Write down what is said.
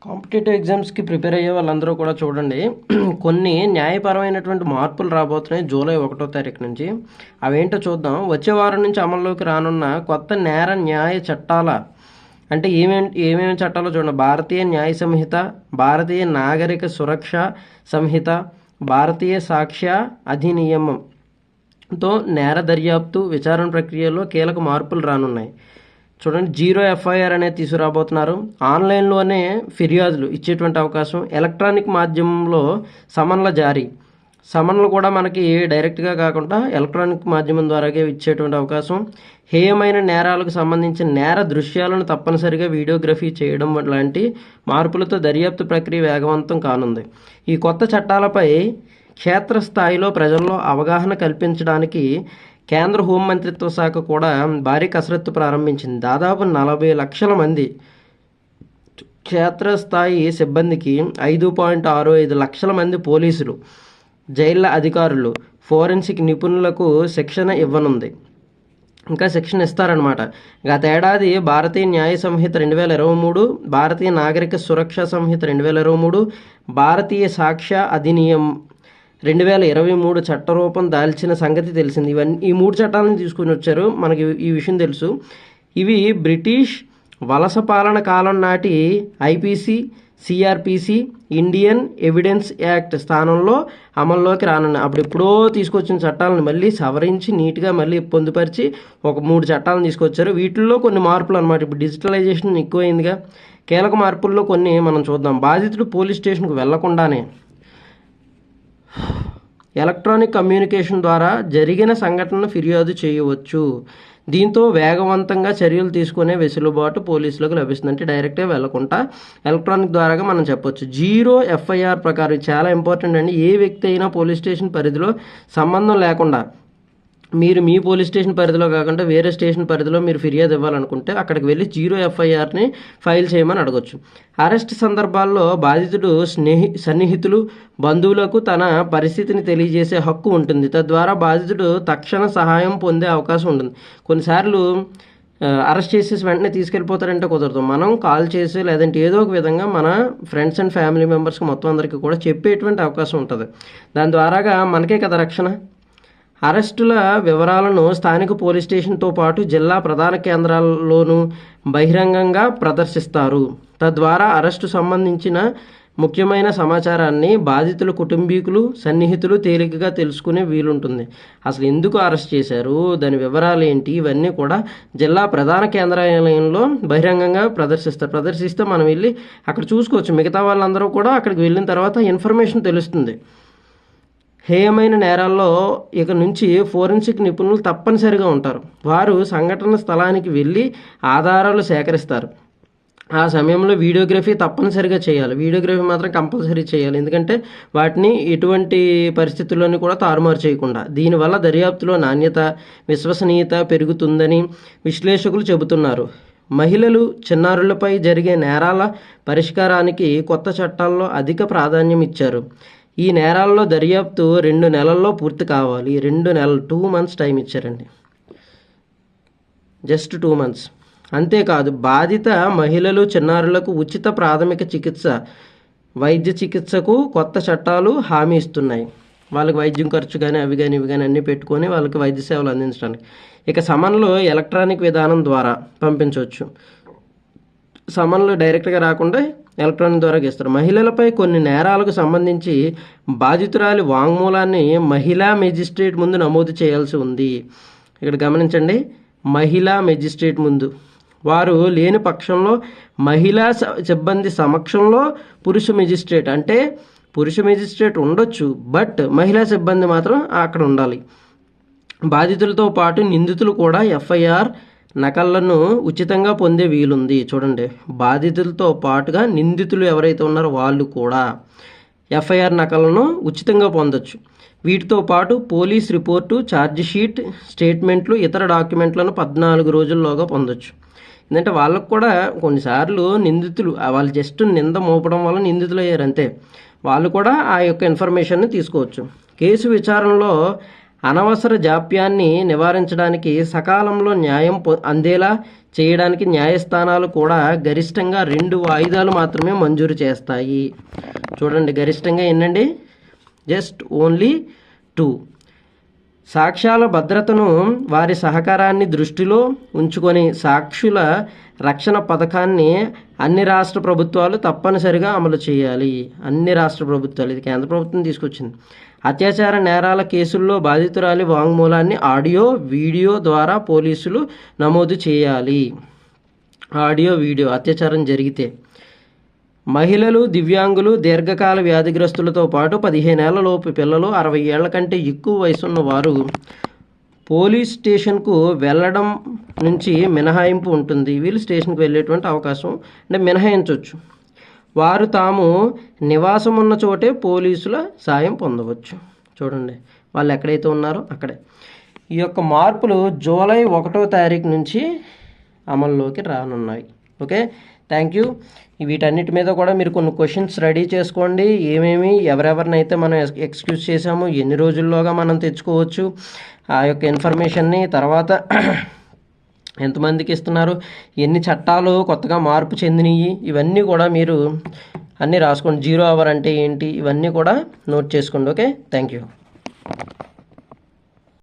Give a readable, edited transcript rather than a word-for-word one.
Competitive ఎగ్జామ్స్కి prepare అయ్యే వాళ్ళందరూ కూడా చూడండి. కొన్ని న్యాయపరమైనటువంటి మార్పులు రాబోతున్నాయి జూలై 1వ తారీఖు నుంచి. అవేంటో చూద్దాం. వచ్చే వారం నుంచి అమల్లోకి రానున్న కొత్త నేర న్యాయ చట్టాల అంటే ఏమేమి చట్టాలో చూడండి. భారతీయ న్యాయ సంహిత, భారతీయ నాగరిక సురక్ష సంహిత, భారతీయ సాక్ష్య అధినియమంతో నేర దర్యాప్తు విచారణ ప్రక్రియలో కీలక మార్పులు రానున్నాయి. చూడండి, జీరో ఎఫ్ఐఆర్ అనేది తీసుకురాబోతున్నారు. ఆన్లైన్లోనే ఫిర్యాదులు ఇచ్చేటువంటి అవకాశం, ఎలక్ట్రానిక్ మాధ్యమంలో సమన్ల జారీ. సమన్లు కూడా మనకి డైరెక్ట్గా కాకుండా ఎలక్ట్రానిక్ మాధ్యమం ద్వారాగే ఇచ్చేటువంటి అవకాశం. హేయమైన నేరాలకు సంబంధించిన నేర దృశ్యాలను తప్పనిసరిగా వీడియోగ్రఫీ చేయడం లాంటి మార్పులతో దర్యాప్తు ప్రక్రియ వేగవంతం కానుంది. ఈ కొత్త చట్టాలపై క్షేత్రస్థాయిలో ప్రజల్లో అవగాహన కల్పించడానికి కేంద్ర హోంమంత్రిత్వ శాఖ కూడా భారీ కసరత్తు ప్రారంభించింది. దాదాపు 40 లక్షల మంది క్షేత్రస్థాయి సిబ్బందికి 5.65 లక్షల మంది పోలీసులు, జైళ్ల అధికారులు, ఫోరెన్సిక్ నిపుణులకు శిక్షణ ఇవ్వనుంది. ఇంకా శిక్షణ ఇస్తారనమాట. గతేడాది భారతీయ న్యాయ సంహిత 2023, భారతీయ నాగరిక సురక్ష సంహిత 2023, భారతీయ సాక్ష్య అధినియం 2023 చట్టరూపం దాల్చిన సంగతి తెలిసింది. ఈ 3 చట్టాలను తీసుకుని వచ్చారు. మనకి ఈ విషయం తెలుసు. ఇవి బ్రిటిష్ వలస పాలన కాలం నాటి IPC, CrPC, Indian evidence act స్థానంలో అమల్లోకి రానున్నాయి. అప్పుడు ఎప్పుడో తీసుకొచ్చిన చట్టాలను మళ్ళీ సవరించి నీట్గా మళ్ళీ పొందుపరిచి ఒక 3 చట్టాలను తీసుకొచ్చారు. వీటిల్లో కొన్ని మార్పులు అనమాట. ఇప్పుడు డిజిటలైజేషన్ ఎక్కువైందిగా. కీలక మార్పుల్లో కొన్ని మనం చూద్దాం. బాధితుడు పోలీస్ స్టేషన్కు వెళ్లకుండానే ఎలక్ట్రానిక్ కమ్యూనికేషన్ ద్వారా జరిగిన సంఘటనను ఫిర్యాదు చేయవచ్చు. దీంతో వేగవంతంగా చర్యలు తీసుకునే వెసులుబాటు పోలీసులకు లభిస్తుంది. అంటే డైరెక్ట్గా వెళ్లకుండా ఎలక్ట్రానిక్ ద్వారాగా మనం చెప్పొచ్చు. జీరో ఎఫ్ఐఆర్ ప్రకారం చాలా ఇంపార్టెంట్ అండి. ఏ వ్యక్తి అయినా పోలీస్ స్టేషన్ పరిధిలో సంబంధం లేకుండా మీరు మీ పోలీస్ స్టేషన్ పరిధిలో కాకుండా వేరే స్టేషన్ పరిధిలో మీరు ఫిర్యాదు ఇవ్వాలనుకుంటే అక్కడికి వెళ్ళి జీరో ఎఫ్ఐఆర్ని ఫైల్ చేయమని అడగొచ్చు. అరెస్ట్ సందర్భాల్లో బాధితుడు సన్నిహితులు, బంధువులకు తన పరిస్థితిని తెలియజేసే హక్కు ఉంటుంది. తద్వారా బాధితుడు తక్షణ సహాయం పొందే అవకాశం ఉంటుంది. కొన్నిసార్లు అరెస్ట్ చేసేసి వెంటనే తీసుకెళ్ళిపోతారంటే కుదరదు. మనం కాల్ చేసి లేదంటే ఏదో ఒక విధంగా మన ఫ్రెండ్స్ అండ్ ఫ్యామిలీ మెంబర్స్కి మొత్తం అందరికీ కూడా చెప్పేటువంటి అవకాశం ఉంటుంది. దాని ద్వారాగా మనకే కదా రక్షణ. అరెస్టుల వివరాలను స్థానిక పోలీస్ స్టేషన్తో పాటు జిల్లా ప్రధాన కేంద్రాల్లోనూ బహిరంగంగా ప్రదర్శిస్తారు. తద్వారా అరెస్టు సంబంధించిన ముఖ్యమైన సమాచారాన్ని బాధితుల కుటుంబీకులు, సన్నిహితులు తేలికగా తెలుసుకునే వీలుంటుంది. అసలు ఎందుకు అరెస్ట్ చేశారు, దాని వివరాలు ఏంటి, ఇవన్నీ కూడా జిల్లా ప్రధాన కేంద్రాలయంలో బహిరంగంగా ప్రదర్శిస్తే మనం వెళ్ళి అక్కడ చూసుకోవచ్చు. మిగతా వాళ్ళందరూ కూడా అక్కడికి వెళ్ళిన తర్వాత ఇన్ఫర్మేషన్ తెలుస్తుంది. హేయమైన నేరాల్లో ఇక నుంచి ఫోరెన్సిక్ నిపుణులు తప్పనిసరిగా ఉంటారు. వారు సంఘటన స్థలానికి వెళ్ళి ఆధారాలు సేకరిస్తారు. ఆ సమయంలో వీడియోగ్రఫీ తప్పనిసరిగా చేయాలి. వీడియోగ్రఫీ మాత్రం కంపల్సరీ చేయాలి. ఎందుకంటే వాటిని ఎటువంటి పరిస్థితుల్లోనూ కూడా తారుమారు చేయకుండా. దీనివల్ల దర్యాప్తులో నాణ్యత, విశ్వసనీయత పెరుగుతుందని విశ్లేషకులు చెబుతున్నారు. మహిళలు, చిన్నారులపై జరిగే నేరాల పరిష్కారానికి కొత్త చట్టాల్లో అధిక ప్రాధాన్యం ఇచ్చారు. ఈ నేరాల్లో దర్యాప్తు 2 నెలల్లో పూర్తి కావాలి. 2 నెలలు, 2 months టైం ఇచ్చారండి. Just 2 months. అంతేకాదు, బాధిత మహిళలు, చిన్నారులకు ఉచిత ప్రాథమిక వైద్య చికిత్సకు కొత్త చట్టాలు హామీ ఇస్తున్నాయి. వాళ్ళకి వైద్యం ఖర్చు కానీ అవి కానీ ఇవి కానీ అన్నీ పెట్టుకొని వాళ్ళకి వైద్య సేవలు అందించడానికి. ఇక సమన్లు ఎలక్ట్రానిక్ విధానం ద్వారా పంపించవచ్చు. సమన్లు డైరెక్ట్గా రాకుండా ఎలక్ట్రానిక్ ద్వారా ఇస్తారు. మహిళలపై కొన్ని నేరాలకు సంబంధించి బాధితురాలి వాంగ్మూలాన్ని మహిళా మెజిస్ట్రేట్ ముందు నమోదు చేయాల్సి ఉంది. ఇక్కడ గమనించండి, మహిళా మెజిస్ట్రేట్ ముందు. వారు లేని పక్షంలో మహిళా సిబ్బంది సమక్షంలో పురుష మెజిస్ట్రేట్, అంటే పురుష మెజిస్ట్రేట్ ఉండొచ్చు, బట్ మహిళా సిబ్బంది మాత్రం అక్కడ ఉండాలి. బాధితులతో పాటు నిందితులు కూడా ఎఫ్ఐఆర్ నకళ్లను ఉచితంగా పొందే వీలుంది. చూడండి, బాధితులతో పాటుగా నిందితులు ఎవరైతే ఉన్నారో వాళ్ళు కూడా ఎఫ్ఐఆర్ నకలను ఉచితంగా పొందొచ్చు. వీటితో పాటు పోలీస్ రిపోర్టు, ఛార్జిషీట్, స్టేట్మెంట్లు, ఇతర డాక్యుమెంట్లను 14 రోజుల్లోగా పొందొచ్చు. ఎందుకంటే వాళ్ళకు కూడా కొన్నిసార్లు నిందితులు వాళ్ళు జస్ట్ నింద మోపడం వల్ల నిందితులు అయ్యారు అంతే. వాళ్ళు కూడా ఆ యొక్క ఇన్ఫర్మేషన్ని తీసుకోవచ్చు. కేసు విచారణలో అనవసర జాప్యాన్ని నివారించడానికి సకాలంలో న్యాయం అందేలా చేయడానికి న్యాయస్థానాలు కూడా గరిష్టంగా 2 వాయిదాలు మాత్రమే మంజూరు చేస్తాయి. చూడండి, గరిష్టంగా ఎన్నండి? Just only 2. సాక్ష్యాల భద్రతను వారి సహకారాన్ని దృష్టిలో ఉంచుకొని సాక్షుల రక్షణ పథకాన్ని అన్ని రాష్ట్ర ప్రభుత్వాలు తప్పనిసరిగా అమలు చేయాలి. అన్ని రాష్ట్ర ప్రభుత్వాలు, ఇది కేంద్ర ప్రభుత్వం తీసుకొచ్చింది. అత్యాచార నేరాల కేసుల్లో బాధితురాలి వాంగ్మూలాన్ని ఆడియో, వీడియో ద్వారా పోలీసులు నమోదు చేయాలి. ఆడియో, వీడియో అత్యాచారం జరిగితే. మహిళలు, దివ్యాంగులు, దీర్ఘకాల వ్యాధిగ్రస్తులతో పాటు 15 ఏళ్లలోపు పిల్లలు, 60 ఏళ్ల కంటే ఎక్కువ వయసున్న వారు పోలీస్ స్టేషన్కు వెళ్ళడం నుంచి మినహాయింపు ఉంటుంది. వీళ్ళు స్టేషన్కి వెళ్ళేటువంటి అవకాశం అంటే మినహాయించవచ్చు. వారు తాము నివాసం ఉన్న చోటే పోలీసుల సాయం పొందవచ్చు. చూడండి, వాళ్ళు ఎక్కడైతే ఉన్నారో అక్కడే. ఈ యొక్క మార్పులు జూలై 1వ తారీఖు నుంచి అమల్లోకి రానున్నాయి. Okay, thank you. వీటన్నిటి మీద కూడా మీరు కొన్ని క్వశ్చన్స్ రెడీ చేసుకోండి. ఏమేమి ఎవరెవరినైతే మనం ఎక్స్క్యూజ్ చేసామో ఎన్ని రోజుల్లోగా మనం తెచ్చుకోవచ్చు ఆ యొక్క ఇన్ఫర్మేషన్ని, తర్వాత ఎంతమందికి ఇస్తున్నారు, ఎన్ని చట్టాలు కొత్తగా మార్పు చెందినవి, ఇవన్నీ కూడా మీరు అన్నీ రాసుకోండి. 0 అవర్ అంటే ఏంటి, ఇవన్నీ కూడా నోట్ చేసుకోండి. Okay, thank you.